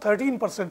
13%,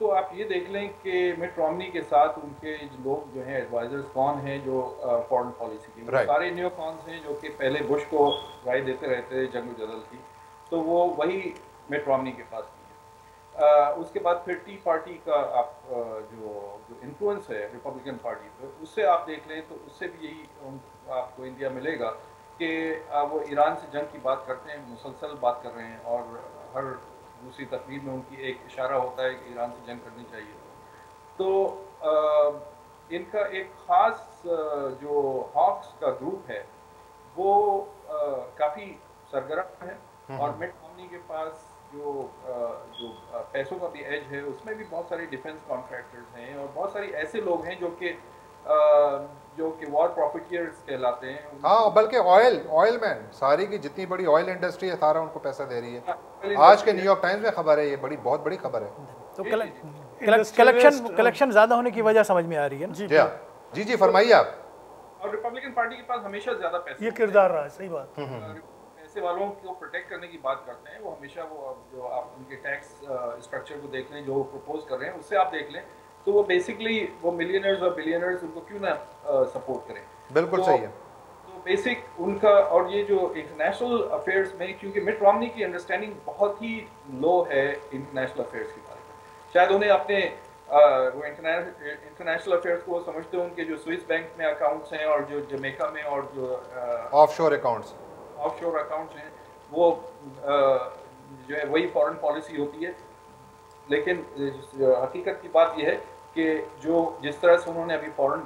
تو آپ یہ دیکھ لیں کہ مٹ رومنی کے ساتھ ان کے لوگ جو ہیں ایڈوائزرز کون ہیں جو فارن پالیسی کی، وہ سارے نیو کانس ہیں جو کہ پہلے بش کو رائے دیتے رہتے جنگ و جدل کی، تو وہ وہی مٹ رومنی کے پاس بھی ہے۔ اس کے بعد پھر ٹی پارٹی کا آپ جو انفلوئنس ہے ریپبلکن پارٹی پہ، اس سے آپ دیکھ لیں تو اس سے بھی یہی آپ کو انڈیا ملے گا کہ وہ ایران سے جنگ کی بات کرتے ہیں، مسلسل بات کر رہے ہیں، اور ہر دوسری تقریر میں ان کی ایک اشارہ ہوتا ہے کہ ایران سے جنگ کرنی چاہیے۔ تو ان کا ایک خاص جو ہاکس کا گروپ ہے وہ کافی سرگرم ہے، اور مٹ رومنی کے پاس جو پیسوں کا بھی ایج ہے، اس میں بھی بہت سارے ڈیفنس کانٹریکٹرز ہیں اور بہت سارے ایسے لوگ ہیں جو کہ وار پروفیٹیئرز کہلاتے ہیں۔ ہاں، بلکہ آئل مین، ساری کی جتنی بڑی آئل انڈسٹری ہے سارا ان کو پیسہ دے رہی ہے۔ آج کے نیو یارک ٹائمز میں خبر ہے، یہ بہت بڑی خبر ہے۔ تو کلیکشن زیادہ ہونے کی وجہ سمجھ میں آ رہی ہے نا؟ جی فرمائیے آپ۔ اور ریپبلکن پارٹی کے پاس ہمیشہ زیادہ پیسے، یہ کردار رہا ہے، صحیح بات۔ پیسے والوں کو پروٹیکٹ کرنے کی بات کرتے ہیں وہ ہمیشہ، وہ جو آپ ان کے ٹیکس اسٹرکچر کو دیکھ لیں جو پروپوز کر رہے ہیں اس سے آپ دیکھ لیں تو وہ بیسکلی وہ ملینئرز اور بلینئرز ان کو کیوں نہ سپورٹ کریں۔ بالکل صحیح ہے۔ تو بیسک ان کا، اور یہ جو انٹرنیشنل افیئرس میں، کیونکہ مٹ رومنی کی انڈرسٹینڈنگ بہت ہی لو ہے انٹرنیشنل افیئرس کے بارے میں، شاید انہیں اپنے وہ انٹرنیشنل افیئرس کو سمجھتے ہیں، ان کے جو سوئس بینک میں اکاؤنٹس ہیں اور جو جمیکا میں اور جو آف شور اکاؤنٹس ہیں وہ جو ہے وہی فارن پالیسی ہوتی ہے۔ لیکن حقیقت کی بات یہ ہے کہ جس طرح سے انہوں نے ابھی فارن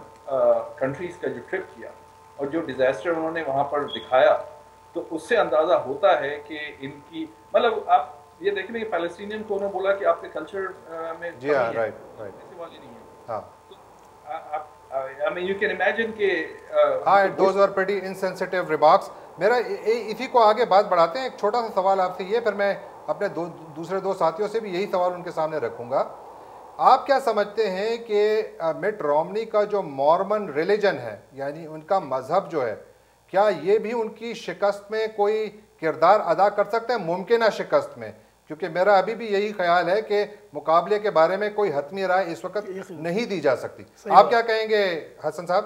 کنٹریز کا جو ٹرپ کیا اور جو ڈیزاسٹر انہوں نے وہاں پر دکھایا، تو اس سے اندازہ ہوتا ہے کہ ان کی، مطلب آپ یہ دیکھ لیں کہ فلسطینین کو انہوں نے بولا کہ آپ کے کلچر میں جی ہاں، رائٹ ایسے والی نہیں ہے۔ ہاں، I mean you can imagine کہ ہاں، those were pretty insensitive remarks۔ میرا اسی کو آگے بات بڑھاتے ہیں، ایک چھوٹا سا سوال آپ سے یہ، پھر میں اپنے دوسرے دو ساتھیوں سے بھی یہی سوال ان کے سامنے رکھوں گا۔ آپ کیا سمجھتے ہیں کہ مٹ رومنی کا جو مورمن ریلیجن ہے، یعنی ان کا مذہب جو ہے، کیا یہ بھی ان کی شکست میں کوئی کردار ادا کر سکتے ہیں، ممکنہ شکست میں؟ کیونکہ میرا ابھی بھی یہی خیال ہے کہ مقابلے کے بارے میں کوئی حتمی رائے اس وقت نہیں دی جا سکتی۔ آپ کیا کہیں گے حسن صاحب؟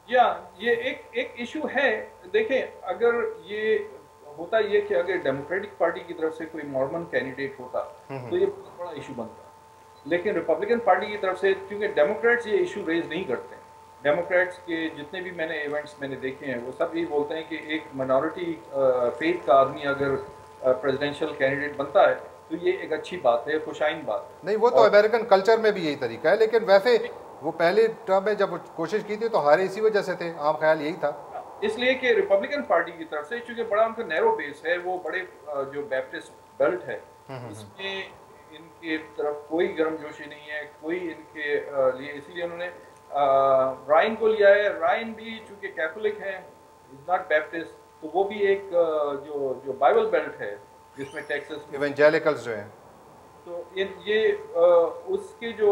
یہ ایک ایشو ہے۔ دیکھیں، اگر یہ ہوتا یہ کہ اگر ڈیموکریٹک پارٹی کی طرف سے کوئی مورمن کینڈیڈیٹ ہوتا تو یہ بہت بڑا ایشو بنتا، لیکن ریپبلکن پارٹی کی طرف سے، کیونکہ ڈیموکریٹس یہ ایشو ریز نہیں کرتے ہیں، ڈیموکریٹس کے جتنے بھی میں نے ایونٹس میں نے دیکھے ہیں وہ سب یہ بولتے ہیں کہ ایک منارٹی فیتھ کا آدمی اگر پریزیڈینشیل کینڈیڈیٹ بنتا ہے تو یہ ایک اچھی بات ہے، خوشائن بات ہے۔ نہیں، وہ تو امریکن کلچر میں بھی یہی طریقہ ہے، لیکن ویسے وہ پہلی ٹرم میں جب کوشش کی تھی تو ہارے اسی وجہ سے تھے، عام خیال یہی تھا۔ اس لیے کہ ریپبلکن پارٹی کی طرف سے چونکہ بڑا ان کا نیرو بیس ہے، وہ بڑے جو بیپٹسٹ بیلٹ ہے، اس میں ان کی طرف کوئی گرم جوشی نہیں ہے، کوئی ان کے لیے، اسی لیے انہوں نے رائن کو لیا ہے۔ رائن بھی چونکہ کیتھولک ہے، از ناٹ بیپٹسٹ، تو وہ بھی ایک جو بائبل بیلٹ ہے جس میں ٹیکسس ایونجیلیکلز جو ہیں، تو یہ اس کے جو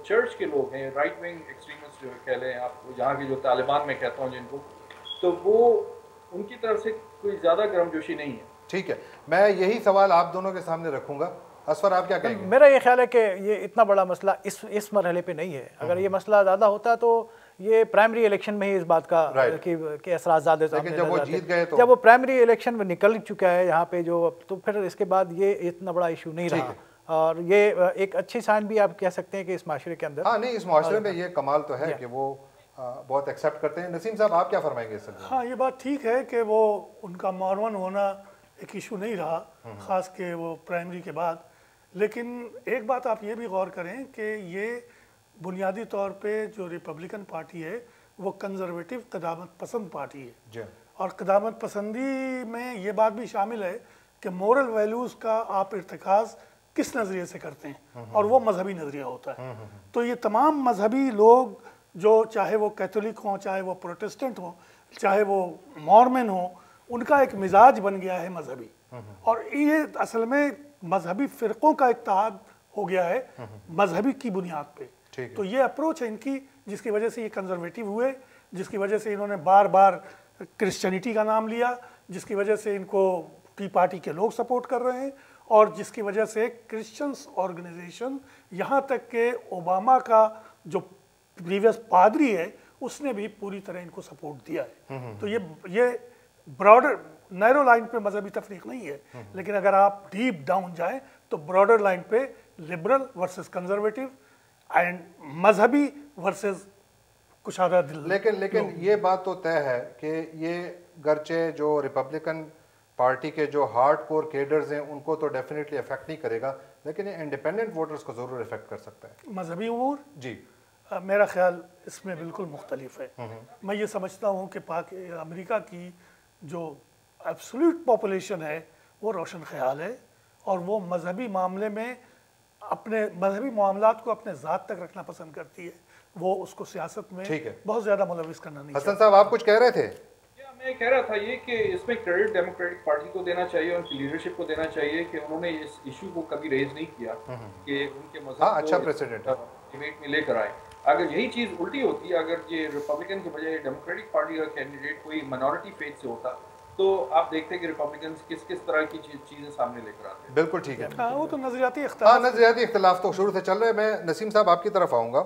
چرچ کے لوگ ہیں، رائٹ ونگ ایکسٹریمسٹ جو کہہ لیں آپ، یہاں کے جو طالبان میں کہتا ہوں جن کو، تو وہ ان کی طرف سے کوئی زیادہ گرم جوشی نہیں ہے۔ ٹھیک ہے، میں یہی سوال آپ دونوں کے سامنے رکھوں گا۔ اسفر، آپ کیا کہیں گے؟ میرا یہ خیال ہے کہ یہ اتنا بڑا مسئلہ اس مرحلے پہ نہیں ہے۔ اگر یہ مسئلہ زیادہ ہوتا تو یہ پرائمری الیکشن میں ہی اس بات کا کہ اثرات زیادہ لیکن جب وہ جیت گئے تو، جب وہ پرائمری الیکشن میں نکل چکا ہے یہاں پہ جو، تو پھر اس کے بعد یہ اتنا بڑا ایشو نہیں رہا، اور یہ ایک اچھی سائن بھی آپ کہہ سکتے ہیں کہ اس معاشرے کے اندر، ہاں نہیں، اس معاشرے میں یہ کمال تو ہے کہ وہ بہت ایکسیپٹ کرتے ہیں۔ نسیم صاحب، آپ کیا فرمائیں گے اس سے؟ ہاں، یہ بات ٹھیک ہے کہ وہ ان کا مورمن ہونا ایک ایشو نہیں رہا، خاص کہ وہ پرائمری کے بعد، لیکن ایک بات آپ یہ بھی غور کریں کہ یہ بنیادی طور پہ جو ریپبلکن پارٹی ہے وہ کنزرویٹو قدامت پسند پارٹی ہے، اور قدامت پسندی میں یہ بات بھی شامل ہے کہ مورل ویلیوز کا آپ ارتکاز کس نظریے سے کرتے ہیں، اور وہ مذہبی نظریہ ہوتا ہے۔ تو یہ تمام مذہبی لوگ، جو چاہے وہ کیتھولک ہوں، چاہے وہ پروٹسٹنٹ ہوں، چاہے وہ مورمن ہوں، ان کا ایک مزاج بن گیا ہے مذہبی، اور یہ اصل میں مذہبی فرقوں کا اتحاد ہو گیا ہے مذہبی کی بنیاد پہ۔ تو یہ اپروچ ہے ان کی، جس کی وجہ سے یہ کنزرویٹو ہوئے، جس کی وجہ سے انہوں نے بار بار کرسچینٹی کا نام لیا، جس کی وجہ سے ان کو ٹی پارٹی کے لوگ سپورٹ کر رہے ہیں، اور جس کی وجہ سے کرسچنس آرگنائزیشن یہاں تک کہ اوباما کا جو پریویس پادری ہے اس نے بھی پوری طرح ان کو سپورٹ دیا ہے. تو یہ براڈر نیرو لائن پہ مذہبی تفریق نہیں ہے, لیکن اگر آپ ڈیپ ڈاؤن جائیں تو براڈر لائن پہ لبرل ورسز کنزرویٹو اینڈ مذہبی ورسز کشادہ دل. لیکن یہ بات تو طے ہے کہ یہ گرچہ جو ریپبلکن پارٹی کے جو ہارڈ کور کیڈرز ہیں ان کو تو ڈیفینیٹلی افیکٹ نہیں کرے گا, لیکن یہ انڈیپینڈنٹ ووٹرز کو ضرور افیکٹ کر سکتا ہے. مذہبی امور جی میرا خیال اس میں بالکل مختلف ہے. میں یہ سمجھتا ہوں کہ امریکہ کی جو ایبسولوٹ پاپولیشن ہے وہ روشن خیال ہے, اور وہ مذہبی معاملے میں اپنے مذہبی معاملات کو اپنے ذات تک رکھنا پسند کرتی ہے. وہ اس کو سیاست میں بہت زیادہ ملوث کرنا نہیں. حسن صاحب آپ کچھ کہہ رہے تھے؟ میں کہہ رہا تھا یہ کہ اس میں کریڈٹ ڈیموکریٹک پارٹی کو دینا چاہیے, ان کی لیڈرشپ کو دینا چاہیے کہ انہوں نے اس ایشو کو کبھی ریز نہیں کیا کہ ان کے مذہب کو ڈیبیٹ میں لے کر آئے. اگر یہی چیز الٹی ہوتی, اگر یہ ریپبلکن کے بجائے ڈیموکریٹک پارٹی کا کینڈیڈیٹ کوئی منورٹی فیتھ سے ہوتا تو آپ دیکھتے کہ ریپبلکنز کس طرح کی چیزیں سامنے لے کر آتے ہیں. بالکل ٹھیک ہے. وہ تو نظریاتی اختلاف, نظریاتی اختلاف تو شروع سے چل رہے ہیں. میں نسیم صاحب آپ کی طرف آؤں گا.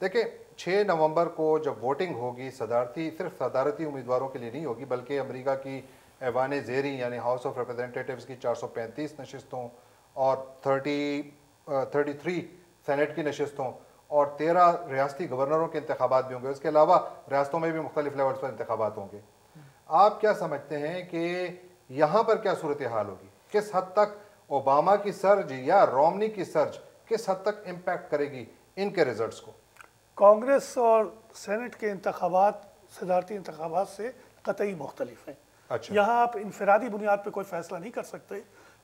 دیکھیں 6 نومبر کو جب ووٹنگ ہوگی صرف صدارتی امیدواروں کے لیے نہیں ہوگی, بلکہ امریکہ کی ایوان زیریں یعنی ہاؤس آف ریپرزینٹیٹیوز کی 435 نشستوں اور 33 سینٹ کی نشستوں اور 13 ریاستی گورنروں کے انتخابات بھی ہوں گے. اس کے علاوہ ریاستوں میں بھی مختلف لیولز پر انتخابات ہوں گے. آپ کیا سمجھتے ہیں کہ یہاں پر کیا صورتحال ہوگی؟ کس حد تک اوباما کی سرج یا رومنی کی سرج کس حد تک امپیکٹ کرے گی ان کے ریزلٹس کو؟ کانگریس اور سینٹ کے انتخابات صدارتی انتخابات سے قطعی مختلف ہیں. یہاں آپ انفرادی بنیاد پہ کوئی فیصلہ نہیں کر سکتے,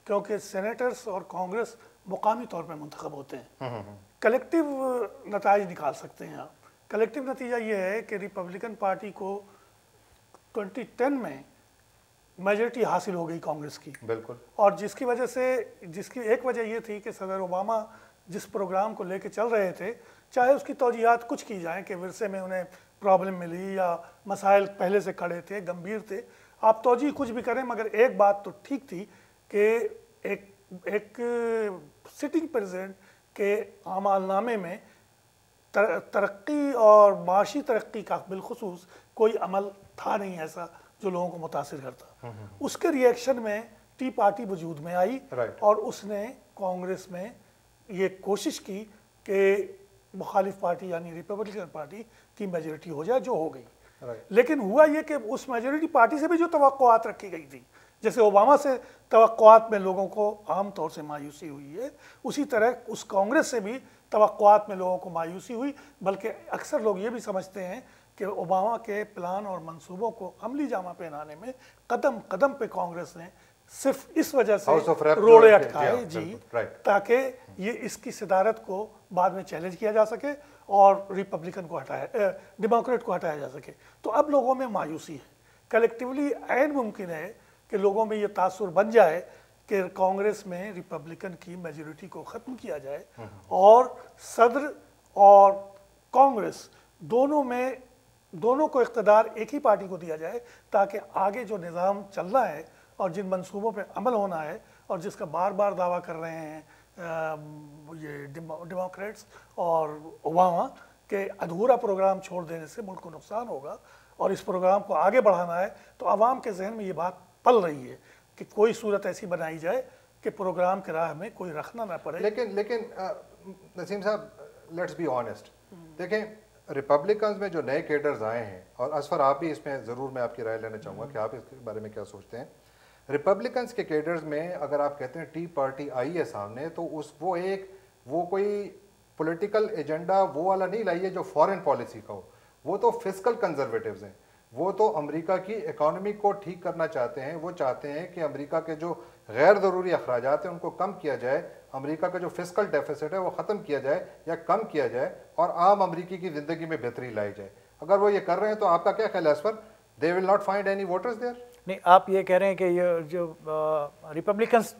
کیونکہ سینیٹرز اور کانگریس مقامی طور پہ منتخب ہوتے ہیں. کلیکٹیو نتائج نکال سکتے ہیں آپ. کلیکٹیو نتیجہ یہ ہے کہ ریپبلکن پارٹی کو 2010 میں میجورٹی حاصل ہو گئی کانگریس کی, بالکل, اور جس کی ایک وجہ یہ تھی کہ صدر اوباما جس پروگرام کو لے کے چل رہے تھے, چاہے اس کی توجیہات کچھ کی جائیں کہ ورثے میں انہیں پرابلم ملی یا مسائل پہلے سے کھڑے تھے, گمبھیر تھے, آپ توجیہ کچھ بھی کریں, مگر ایک بات تو ٹھیک تھی کہ ایک سٹنگ پریزیڈنٹ کے اعمال نامے میں ترقی اور معاشی ترقی کا بالخصوص کوئی عمل تھا نہیں ایسا جو لوگوں کو متاثر کرتا. اس کے ری ایکشن میں ٹی پارٹی وجود میں آئی, اور اس نے کانگریس میں یہ کوشش کی کہ مخالف پارٹی یعنی ریپبلکن پارٹی کی میجورٹی ہو جائے, جو ہو گئی. لیکن ہوا یہ کہ اس میجورٹی پارٹی سے بھی جو توقعات رکھی گئی تھی, جیسے اوباما سے توقعات میں لوگوں کو عام طور سے مایوسی ہوئی ہے, اسی طرح اس کانگریس سے بھی توقعات میں لوگوں کو مایوسی ہوئی. بلکہ اکثر لوگ یہ بھی سمجھتے ہیں کہ اوباما کے پلان اور منصوبوں کو عملی جامہ پہنانے میں قدم قدم پہ کانگریس نے صرف اس وجہ سے روڑے اٹکائے جی, تاکہ یہ اس کی صدارت کو بعد میں چیلنج کیا جا سکے اور ریپبلکن کو ڈیموکریٹ کو ہٹایا جا سکے. تو اب لوگوں میں مایوسی ہے. کلیکٹیولی عین ممکن ہے کہ لوگوں میں یہ تاثر بن جائے کہ کانگریس میں ریپبلکن کی میجورٹی کو ختم کیا جائے اور صدر اور کانگریس دونوں کو اقتدار ایک ہی پارٹی کو دیا جائے, تاکہ آگے جو نظام چلنا ہے اور جن منصوبوں پہ عمل ہونا ہے اور جس کا بار بار دعویٰ کر رہے ہیں یہ ڈیموکریٹس اور اوباما کہ ادھورا پروگرام چھوڑ دینے سے ملک کو نقصان ہوگا اور اس پروگرام کو آگے بڑھانا ہے, تو عوام کے ذہن میں یہ بات پل رہی ہے کہ کوئی صورت ایسی بنائی جائے کہ پروگرام کے راہ میں کوئی رکھنا نہ پڑے. لیکن نسیم صاحب لیٹس بی آنیسٹ, دیکھیں ریپبلکنز میں جو نئے کیڈرز آئے ہیں, اور اسفر آپ بھی اس میں ضرور میں آپ کی رائے لینا چاہوں گا کہ آپ اس کے بارے میں کیا سوچتے ہیں. ریپبلکنز کے کیڈرز میں اگر آپ کہتے ہیں ٹی پارٹی آئی ہے سامنے, تو وہ کوئی پولیٹیکل ایجنڈا وہ والا نہیں لائی ہے جو فارن پالیسی کا ہو. وہ تو فسکل کنزرویٹیوز ہیں, وہ تو امریکہ کی اکانومی کو ٹھیک کرنا چاہتے ہیں. وہ چاہتے ہیں کہ امریکہ کے جو غیر ضروری اخراجات ہیں ان کو کم کیا جائے, امریکہ کا جو فسکل ڈیفیسٹ ہے وہ ختم کیا جائے یا کم کیا جائے, اور عام امریکی کی زندگی میں بہتری لائی جائے. اگر وہ یہ کر رہے ہیں تو آپ کا کیا خیال ہے اس پر؟ They will not find any voters there. نہیں, آپ یہ کہہ رہے ہیں کہ یہ جو ریپبلکنس